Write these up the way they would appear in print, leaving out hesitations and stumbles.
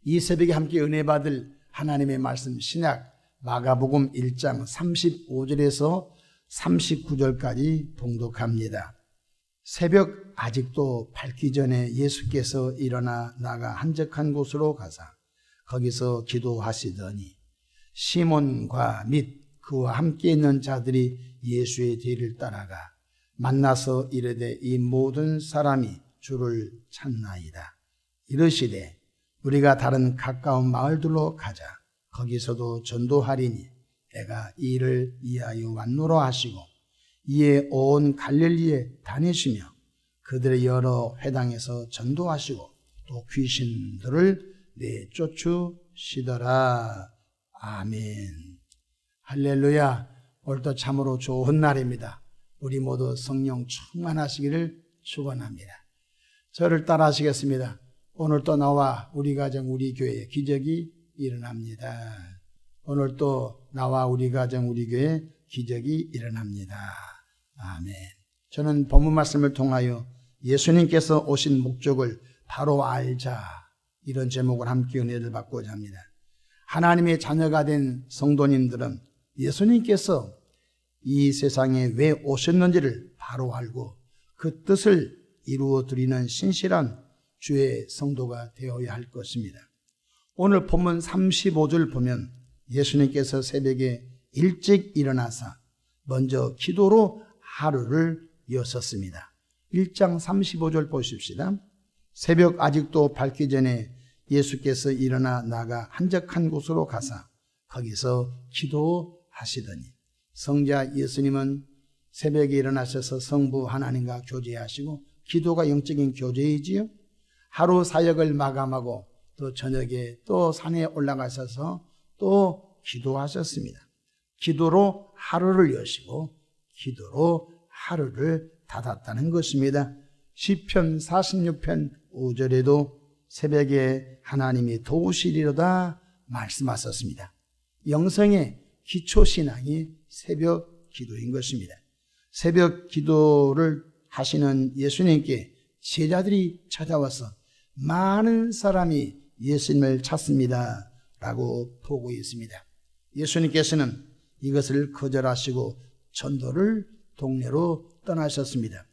이 새벽에 함께 은혜 받을 하나님의 말씀 신약 마가복음 1장 35절에서 39절까지 봉독합니다. 새벽 아직도 밝기 전에 예수께서 일어나 나가 한적한 곳으로 가사 거기서 기도하시더니 시몬과 및 그와 함께 있는 자들이 예수의 뒤를 따라가 만나서 이르되 이 모든 사람이 주를 찾나이다. 이르시되 우리가 다른 가까운 마을들로 가자. 거기서도 전도하리니 내가 이 일을 이하여 왔노라 하시고 이에 온 갈릴리에 다니시며 그들의 여러 회당에서 전도하시고 또 귀신들을 내쫓으시더라. 아멘. 할렐루야. 오늘도 참으로 좋은 날입니다. 우리 모두 성령 충만하시기를 축원합니다. 저를 따라 하시겠습니다. 오늘도 나와 우리 가정 우리 교회에 기적이 일어납니다. 오늘도 나와 우리 가정 우리 교회에 기적이 일어납니다. 아멘. 저는 본문 말씀을 통하여 예수님께서 오신 목적을 바로 알자, 이런 제목을 함께 은혜를 받고자 합니다. 하나님의 자녀가 된 성도님들은 예수님께서 이 세상에 왜 오셨는지를 바로 알고 그 뜻을 이루어 드리는 신실한 주의 성도가 되어야 할 것입니다. 오늘 본문 35절 보면 예수님께서 새벽에 일찍 일어나사 먼저 기도로 하루를 여셨습니다. 1장 35절 보십시다. 새벽 아직도 밝기 전에 예수께서 일어나 나가 한적한 곳으로 가사 거기서 기도하시더니, 성자 예수님은 새벽에 일어나셔서 성부 하나님과 교제하시고 기도가 영적인 교제이지요. 하루 사역을 마감하고 또 저녁에 또 산에 올라가셔서 또 기도하셨습니다. 기도로 하루를 여시고 기도로 하루를 닫았다는 것입니다. 시편 46편 5절에도 새벽에 하나님이 도우시리로다 말씀하셨습니다. 영성의 기초신앙이 새벽 기도인 것입니다. 새벽 기도를 하시는 예수님께 제자들이 찾아와서 많은 사람이 예수님을 찾습니다 라고 보고 있습니다. 예수님께서는 이것을 거절하시고 전도를 동네로 떠나셨습니다.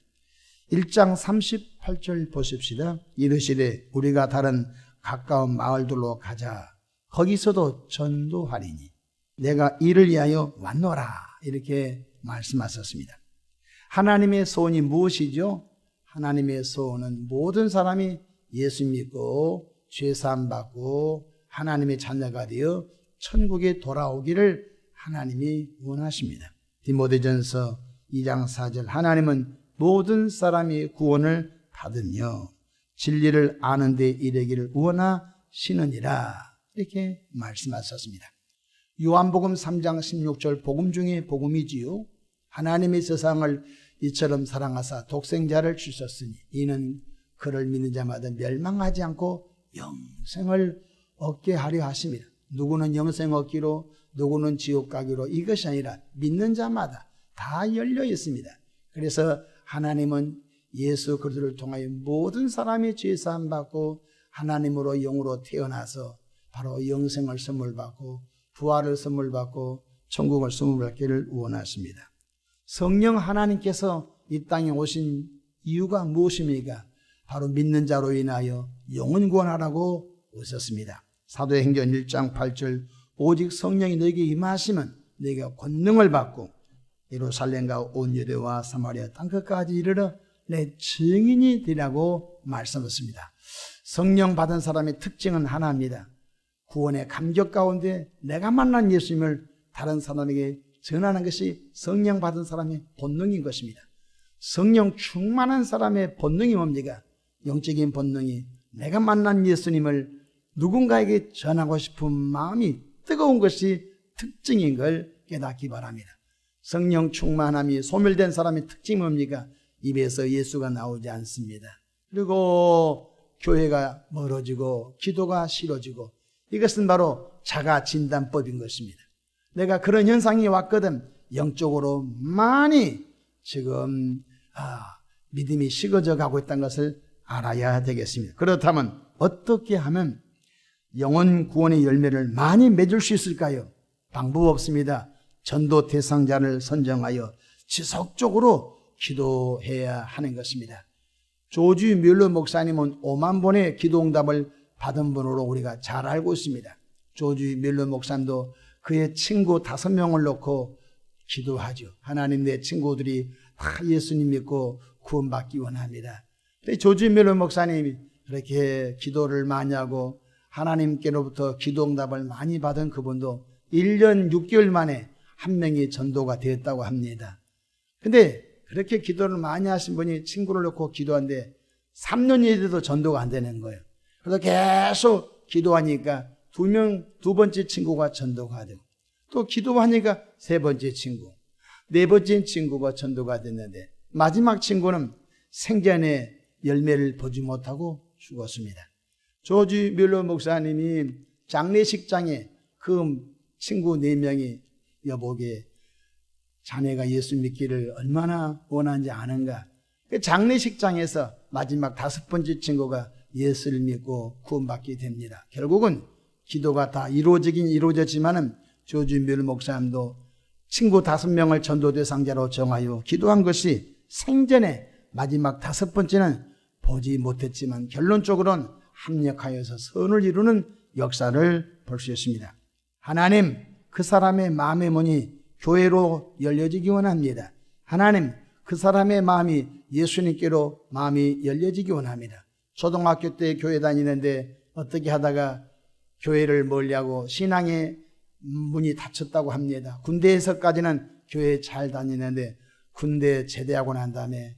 1장 38절 보십시다. 이르시되 우리가 다른 가까운 마을들로 가자. 거기서도 전도하리니 내가 이를 위하여 왔노라. 이렇게 말씀하셨습니다. 하나님의 소원이 무엇이죠? 하나님의 소원은 모든 사람이 예수 믿고 죄사함 받고 하나님의 자녀가 되어 천국에 돌아오기를 하나님이 원하십니다. 디모데전서 2장 4절 하나님은 모든 사람이 구원을 받으며 진리를 아는 데 이르기를 원하시느니라. 이렇게 말씀하셨습니다. 요한복음 3장 16절 복음 중에 복음이지요. 하나님이 세상을 이처럼 사랑하사 독생자를 주셨으니 이는 그를 믿는 자마다 멸망하지 않고 영생을 얻게 하려 하십니다. 누구는 영생 얻기로 누구는 지옥 가기로, 이것이 아니라 믿는 자마다 다 열려 있습니다. 그래서 하나님은 예수 그리스도를 통하여 모든 사람이 죄사함 받고 하나님으로 영으로 태어나서 바로 영생을 선물 받고 부활을 선물 받고 천국을 선물 받기를 원하십니다. 성령 하나님께서 이 땅에 오신 이유가 무엇입니까? 바로 믿는 자로 인하여 영혼 구원하라고 오셨습니다. 사도행전 1장 8절 오직 성령이 너에게 임하시면 너희가 권능을 받고 예루살렘과 온 유대와 사마리아 땅끝까지 이르러 내 증인이 되라고 말씀하셨습니다. 성령 받은 사람의 특징은 하나입니다. 구원의 감격 가운데 내가 만난 예수님을 다른 사람에게 전하는 것이 성령 받은 사람의 본능인 것입니다. 성령 충만한 사람의 본능이 뭡니까? 영적인 본능이 내가 만난 예수님을 누군가에게 전하고 싶은 마음이 뜨거운 것이 특징인 걸 깨닫기 바랍니다. 성령 충만함이 소멸된 사람의 특징이 뭡니까? 입에서 예수가 나오지 않습니다. 그리고 교회가 멀어지고 기도가 싫어지고, 이것은 바로 자가 진단법인 것입니다. 내가 그런 현상이 왔거든 영적으로 많이 지금 믿음이 식어져 가고 있다는 것을 알아야 되겠습니다. 그렇다면 어떻게 하면 영혼 구원의 열매를 많이 맺을 수 있을까요? 방법 없습니다. 전도 대상자를 선정하여 지속적으로 기도해야 하는 것입니다. 조지 뮬러 목사님은 5만 번의 기도응답을 받은 분으로 우리가 잘 알고 있습니다. 조지 뮬러 목사님도 그의 친구 5명을 놓고 기도하죠. 하나님, 내 친구들이 다 예수님 믿고 구원받기 원합니다. 조지 뮬러 목사님이 그렇게 기도를 많이 하고 하나님께로부터 기도응답을 많이 받은 그분도 1년 6개월 만에 한 명이 전도가 되었다고 합니다. 근데 그렇게 기도를 많이 하신 분이 친구를 놓고 기도하는데 3년이 돼도 전도가 안 되는 거예요. 그래서 계속 기도하니까 두 번째 친구가 전도가 되고, 또 기도하니까 3번째 친구, 4번째 친구가 전도가 됐는데 마지막 친구는 생전에 열매를 보지 못하고 죽었습니다. 조지 뮬러 목사님이 장례식장에 그 친구 4명이 여보게 자네가 예수 믿기를 얼마나 원하는지 아는가. 그 장례식장에서 마지막 5번째 친구가 예수를 믿고 구원받게 됩니다. 결국은 기도가 다 이루어지긴 이루어졌지만은 조지 뮬러 목사님도 친구 5명을 전도 대상자로 정하여 기도한 것이 생전에 마지막 5번째는 보지 못했지만 결론적으로는 합력하여서 선을 이루는 역사를 볼 수 있습니다. 하나님, 그 사람의 마음의 문이 교회로 열려지기 원합니다. 하나님, 그 사람의 마음이 예수님께로 마음이 열려지기 원합니다. 초등학교 때 교회 다니는데 어떻게 하다가 교회를 멀리하고 신앙의 문이 닫혔다고 합니다. 군대에서까지는 교회 잘 다니는데 군대 제대하고 난 다음에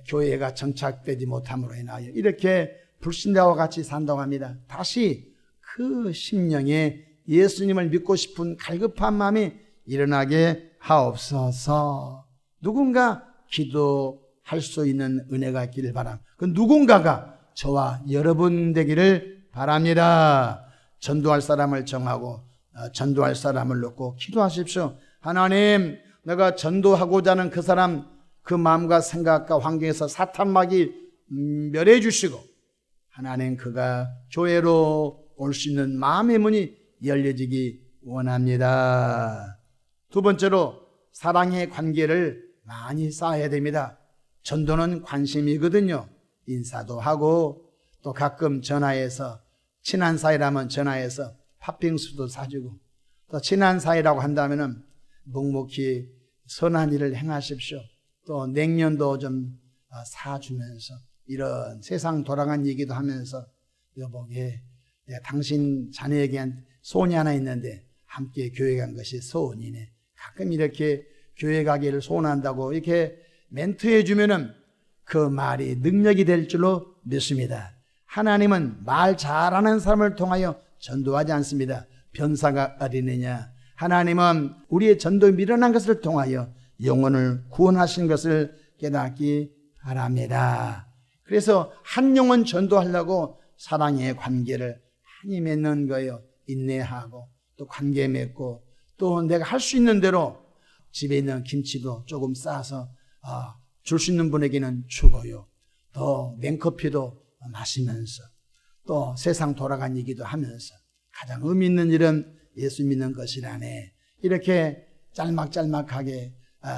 교회가 정착되지 못함으로 인하여 이렇게 불신자와 같이 산다고 합니다. 다시 그 심령에 예수님을 믿고 싶은 갈급한 마음이 일어나게 하옵소서. 누군가 기도할 수 있는 은혜가 있기를 바랍니다. 그 누군가가 저와 여러분 되기를 바랍니다. 전도할 사람을 정하고 전도할 사람을 놓고 기도하십시오. 하나님, 내가 전도하고자 하는 그 사람, 그 마음과 생각과 환경에서 사탄막이 멸해 주시고 하나님, 그가 교회로 올 수 있는 마음의 문이 열려지기 원합니다. 두 번째로 사랑의 관계를 많이 쌓아야 됩니다. 전도는 관심이거든요. 인사도 하고 또 가끔 전화해서 친한 사이라면 전화해서 팥빙수도 사주고, 또 친한 사이라고 한다면 묵묵히 선한 일을 행하십시오. 또 냉면도 좀 사주면서 이런 세상 돌아간 얘기도 하면서 여보게 내가 당신 자네에게 한 소원이 하나 있는데 함께 교회 간 것이 소원이네. 가끔 이렇게 교회 가기를 소원한다고 이렇게 멘트해 주면은 그 말이 능력이 될 줄로 믿습니다. 하나님은 말 잘하는 사람을 통하여 전도하지 않습니다. 변사가 어디느냐. 하나님은 우리의 전도에 미련한 것을 통하여 영혼을 구원하신 것을 깨닫기 바랍니다. 그래서 한 영혼 전도하려고 사랑의 관계를 많이 맺는 거예요. 인내하고 또 관계 맺고 또 내가 할 수 있는 대로 집에 있는 김치도 조금 싸서 줄 수 있는 분에게는 주고요. 또 냉커피도 마시면서 또 세상 돌아간 얘기도 하면서 가장 의미 있는 일은 예수 믿는 것이라네. 이렇게 짤막짤막하게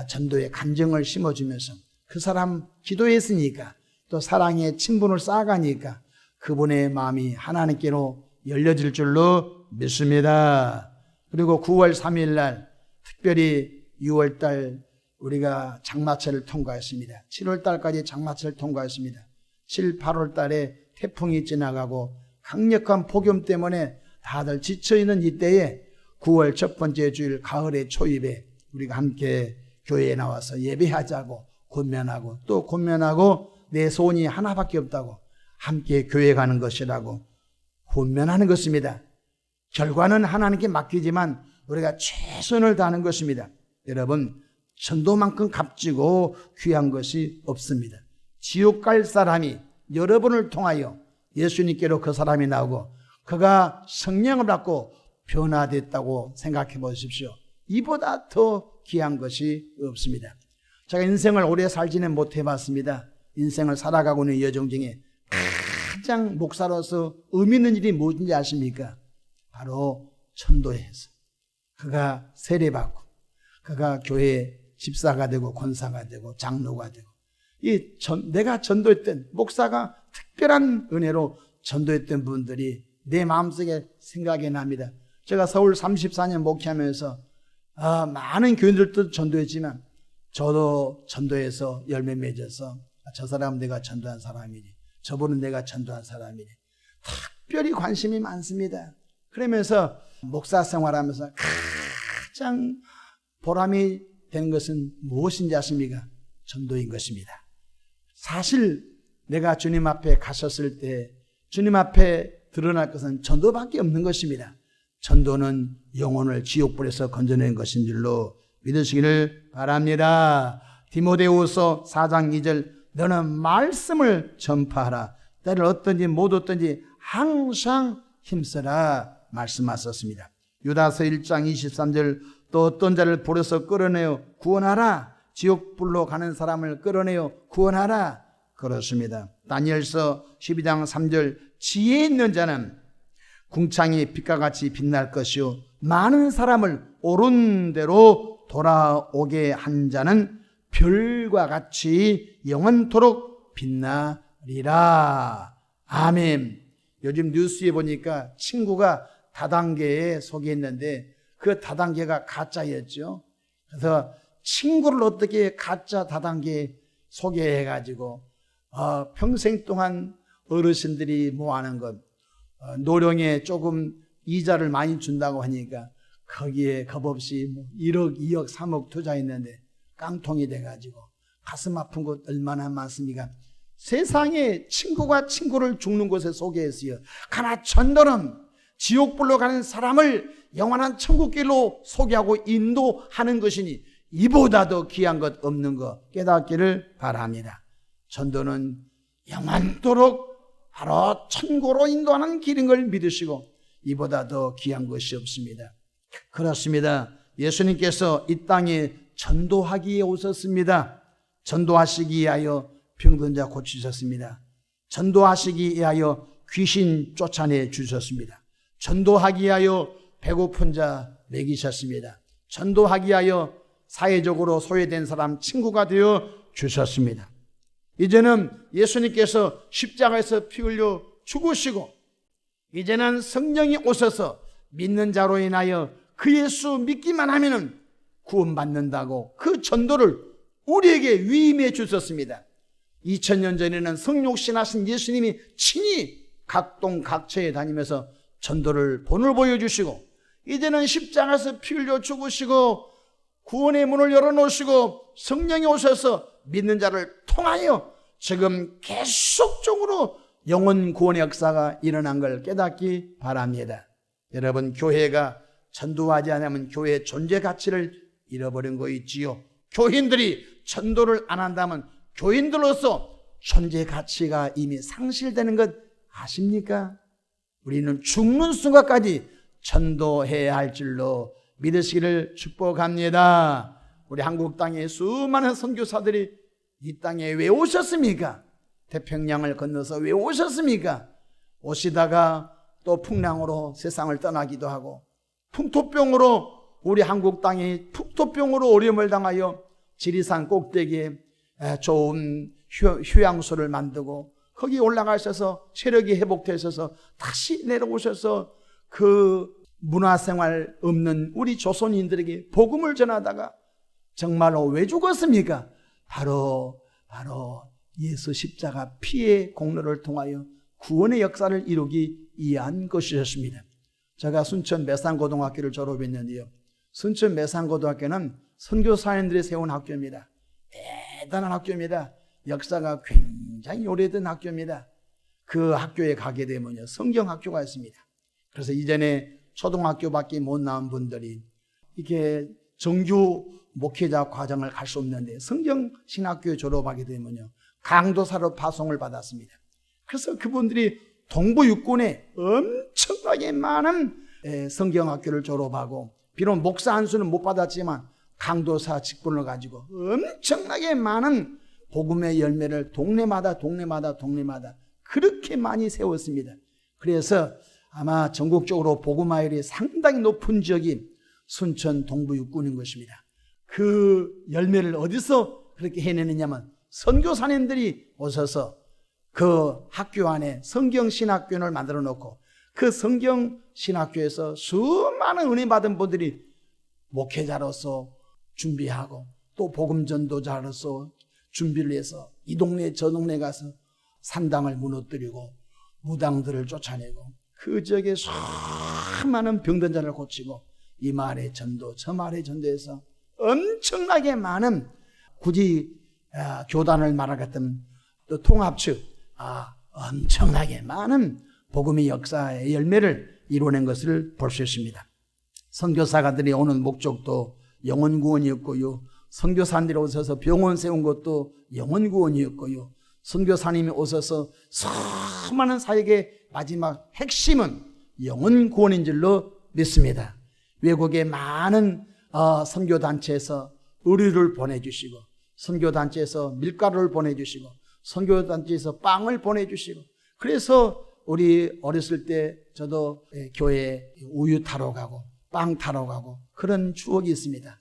전도의 감정을 심어주면서 그 사람 기도했으니까 또 사랑의 친분을 쌓아가니까 그분의 마음이 하나님께로 열려질 줄로 믿습니다. 그리고 9월 3일 날 특별히 6월 달 우리가 장마철을 통과했습니다. 7월 달까지 장마철을 통과했습니다. 7, 8월 달에 태풍이 지나가고 강력한 폭염 때문에 다들 지쳐있는 이때에 9월 첫 번째 주일 가을의 초입에 우리가 함께 교회에 나와서 예배하자고 권면하고 또 권면하고 내 소원이 하나밖에 없다고 함께 교회 가는 것이라고 권면하는 것입니다. 결과는 하나님께 맡기지만 우리가 최선을 다하는 것입니다. 여러분, 전도만큼 값지고 귀한 것이 없습니다. 지옥 갈 사람이 여러분을 통하여 예수님께로 그 사람이 나오고 그가 성령을 받고 변화됐다고 생각해 보십시오. 이보다 더 귀한 것이 없습니다. 제가 인생을 오래 살지는 못해 봤습니다. 인생을 살아가고 있는 여정 중에 가장 목사로서 의미 있는 일이 무엇인지 아십니까? 바로 전도해서 그가 세례받고 그가 교회 집사가 되고 권사가 되고 장로가 되고 내가 전도했던 목사가 특별한 은혜로 전도했던 분들이 내 마음속에 생각이 납니다. 제가 서울 34년 목회하면서 많은 교인들도 전도했지만 저도 전도해서 열매 맺어서 저 사람은 내가 전도한 사람이니 저분은 내가 전도한 사람이니 특별히 관심이 많습니다. 그러면서 목사 생활하면서 가장 보람이 되는 것은 무엇인지 아십니까? 전도인 것입니다. 사실 내가 주님 앞에 가셨을 때 주님 앞에 드러날 것은 전도밖에 없는 것입니다. 전도는 영혼을 지옥불에서 건져낸 것인 줄로 믿으시기를 바랍니다. 디모데후서 4장 2절 너는 말씀을 전파하라. 때를 어떤지 못 어떤지 항상 힘써라 말씀하셨습니다. 유다서 1장 23절 또 어떤 자를 볼에서 끌어내어 구원하라. 지옥불로 가는 사람을 끌어내어 구원하라. 그렇습니다. 다니엘서 12장 3절 지혜 있는 자는 궁창이 빛과 같이 빛날 것이요 많은 사람을 옳은 대로 돌아오게 한 자는 별과 같이 영원토록 빛나리라. 아멘. 요즘 뉴스에 보니까 친구가 다단계에 소개했는데 그 다단계가 가짜였죠. 그래서 친구를 어떻게 가짜 다단계에 소개해가지고 평생 동안 어르신들이 모아는 것 노령에 조금 이자를 많이 준다고 하니까 거기에 겁없이 1억, 2억, 3억 투자했는데 깡통이 돼가지고 가슴 아픈 곳 얼마나 많습니까? 세상에 친구가 친구를 죽는 곳에 소개했어요. 그러나 전도는 지옥불로 가는 사람을 영원한 천국길로 소개하고 인도하는 것이니 이보다 더 귀한 것 없는 것 깨닫기를 바랍니다. 전도는 영원토록 바로 천국으로 인도하는 길인 걸 믿으시고 이보다 더 귀한 것이 없습니다. 그렇습니다. 예수님께서 이 땅에 전도하기에 오셨습니다. 전도하시기 위하여 병든 자 고치셨습니다. 전도하시기 위하여 귀신 쫓아내 주셨습니다. 전도하기 위하여 배고픈 자 먹이셨습니다. 전도하기 위하여 사회적으로 소외된 사람 친구가 되어 주셨습니다. 이제는 예수님께서 십자가에서 피 흘려 죽으시고 이제는 성령이 오셔서 믿는 자로 인하여 그 예수 믿기만 하면 구원받는다고 그 전도를 우리에게 위임해 주셨습니다. 2000년 전에는 성육신하신 예수님이 친히 각동 각처에 다니면서 전도를 본을 보여주시고 이제는 십자가에서 피 흘려 죽으시고 구원의 문을 열어놓으시고 성령이 오셔서 믿는 자를 통하여 지금 계속적으로 영혼 구원의 역사가 일어난 걸 깨닫기 바랍니다. 여러분, 교회가 전도하지 않으면 교회의 존재 가치를 잃어버린 거 있지요. 교인들이 전도를 안 한다면 교인들로서 존재 가치가 이미 상실되는 것 아십니까? 우리는 죽는 순간까지 전도해야 할 줄로 믿으시기를 축복합니다. 우리 한국 땅에 수많은 선교사들이 이 땅에 왜 오셨습니까? 태평양을 건너서 왜 오셨습니까? 오시다가 또 풍랑으로 세상을 떠나기도 하고 풍토병으로 우리 한국 땅이 풍토병으로 어려움을 당하여 지리산 꼭대기에 좋은 휴양소를 만들고 거기 올라가셔서 체력이 회복되셔서 다시 내려오셔서 그 문화생활 없는 우리 조선인들에게 복음을 전하다가 정말로 왜 죽었습니까? 바로 예수 십자가 피의 공로를 통하여 구원의 역사를 이루기 위한 것이었습니다. 제가 순천 매산고등학교를 졸업했는데요. 순천 매산고등학교는 선교사님들이 세운 학교입니다. 대단한 학교입니다. 역사가 굉장히 오래된 학교입니다. 그 학교에 가게 되면요, 성경학교가 있습니다. 그래서 이전에 초등학교밖에 못 나온 분들이 이렇게 정규 목회자 과정을 갈 수 없는데 성경신학교에 졸업하게 되면요, 강도사로 파송을 받았습니다. 그래서 그분들이 동부 육군에 엄청나게 많은 성경학교를 졸업하고 비록 목사 한 수는 못 받았지만 강도사 직분을 가지고 엄청나게 많은 복음의 열매를 동네마다 그렇게 많이 세웠습니다. 그래서 아마 전국적으로 복음화율이 상당히 높은 지역이 순천 동부 육군인 것입니다. 그 열매를 어디서 그렇게 해내느냐면 선교사님들이 오셔서 그 학교 안에 성경신학교를 만들어 놓고 그 성경신학교에서 수많은 은혜 받은 분들이 목회자로서 준비하고 또 복음전도자로서 준비를 해서 이 동네 저 동네 가서 산당을 무너뜨리고 무당들을 쫓아내고 그 지역에 수많은 병든 자를 고치고 이 마을의 전도 저 마을의 전도에서 엄청나게 많은 굳이 교단을 말하겠다면 또 통합측 엄청나게 많은 복음의 역사의 열매를 이뤄낸 것을 볼 수 있습니다. 선교사가들이 오는 목적도 영혼구원이었고요. 선교사님들이 오셔서 병원 세운 것도 영혼구원이었고요. 선교사님이 오셔서 수많은 사역의 마지막 핵심은 영혼구원인 줄로 믿습니다. 외국의 많은 선교단체에서 의류를 보내주시고 선교단체에서 밀가루를 보내주시고 선교단체에서 빵을 보내주시고 그래서 우리 어렸을 때 저도 교회에 우유 타러 가고 빵 타러 가고 그런 추억이 있습니다.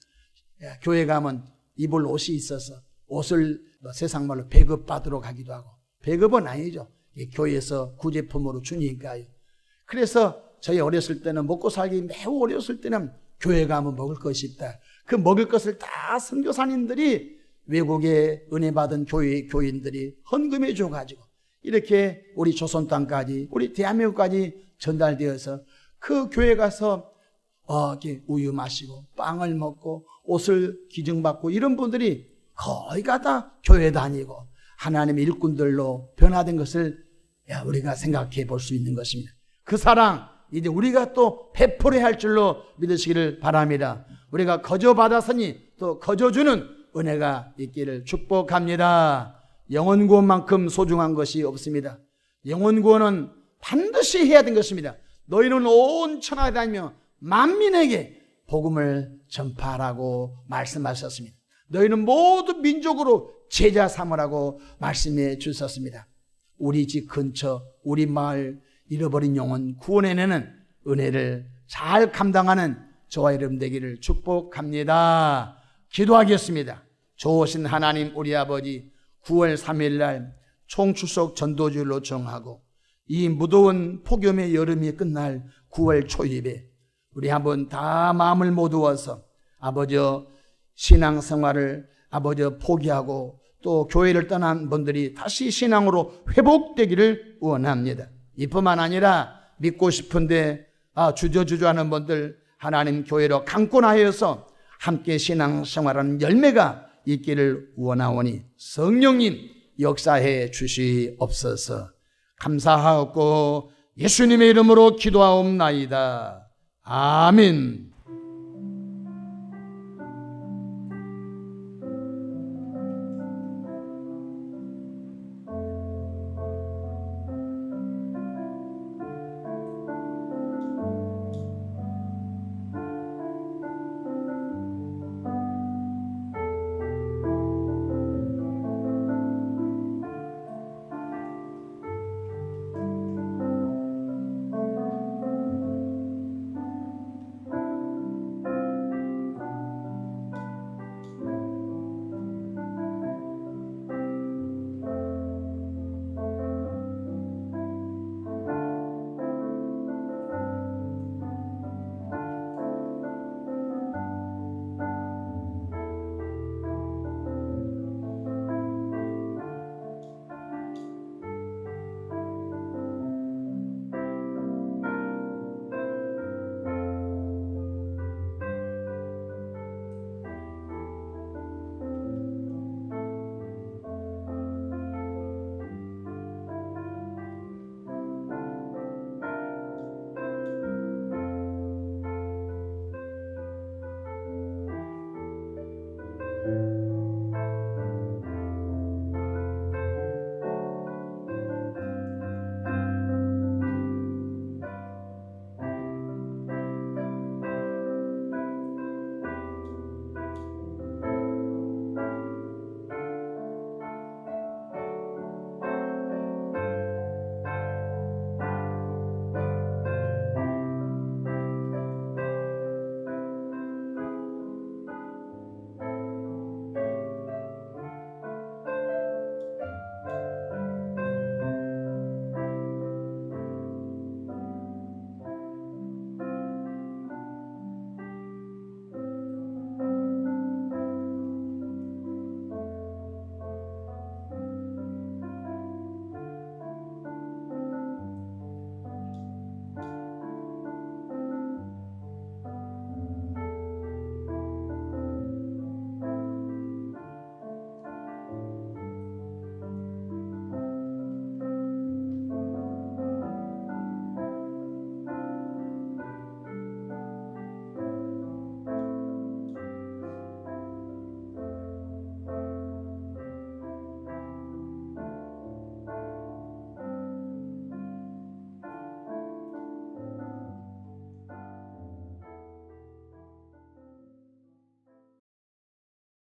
교회 가면 입을 옷이 있어서 옷을 세상 말로 배급받으러 가기도 하고 배급은 아니죠. 교회에서 구제품으로 주니까요. 그래서 저희 어렸을 때는 먹고 살기 매우 어렸을 때는 교회 가면 먹을 것이 있다. 그 먹을 것을 다 선교사님들이 외국에 은혜 받은 교인들이 헌금해 줘가지고 이렇게 우리 조선 땅까지 우리 대한민국까지 전달되어서 그 교회 가서 이렇게 우유 마시고 빵을 먹고 옷을 기증받고 이런 분들이 거의가 다 교회 다니고 하나님의 일꾼들로 변화된 것을 우리가 생각해 볼 수 있는 것입니다. 그 사랑 이제 우리가 또 베풀어야 할 줄로 믿으시기를 바랍니다. 우리가 거저 받았으니 또 거저 주는 은혜가 있기를 축복합니다. 영혼 구원만큼 소중한 것이 없습니다. 영혼 구원은 반드시 해야 되는 것입니다. 너희는 온 천하에 다니며 만민에게 복음을 전파하라고 말씀하셨습니다. 너희는 모두 민족으로 제자 삼으라고 말씀해 주셨습니다. 우리 집 근처 우리 마을 잃어버린 영혼 구원해내는 은혜를 잘 감당하는 저와 여러분 되기를 축복합니다. 기도하겠습니다. 좋으신 하나님 우리 아버지 9월 3일 날 총추석 전도주일로 정하고 이 무더운 폭염의 여름이 끝날 9월 초입에 우리 한번 다 마음을 모두어서 아버지 신앙생활을 아버지 포기하고 또 교회를 떠난 분들이 다시 신앙으로 회복되기를 원합니다. 이뿐만 아니라 믿고 싶은데 주저주저하는 분들 하나님 교회로 강권하여서 함께 신앙생활하는 열매가 있기를 원하오니 성령님 역사해 주시옵소서. 감사하옵고 예수님의 이름으로 기도하옵나이다. 아멘.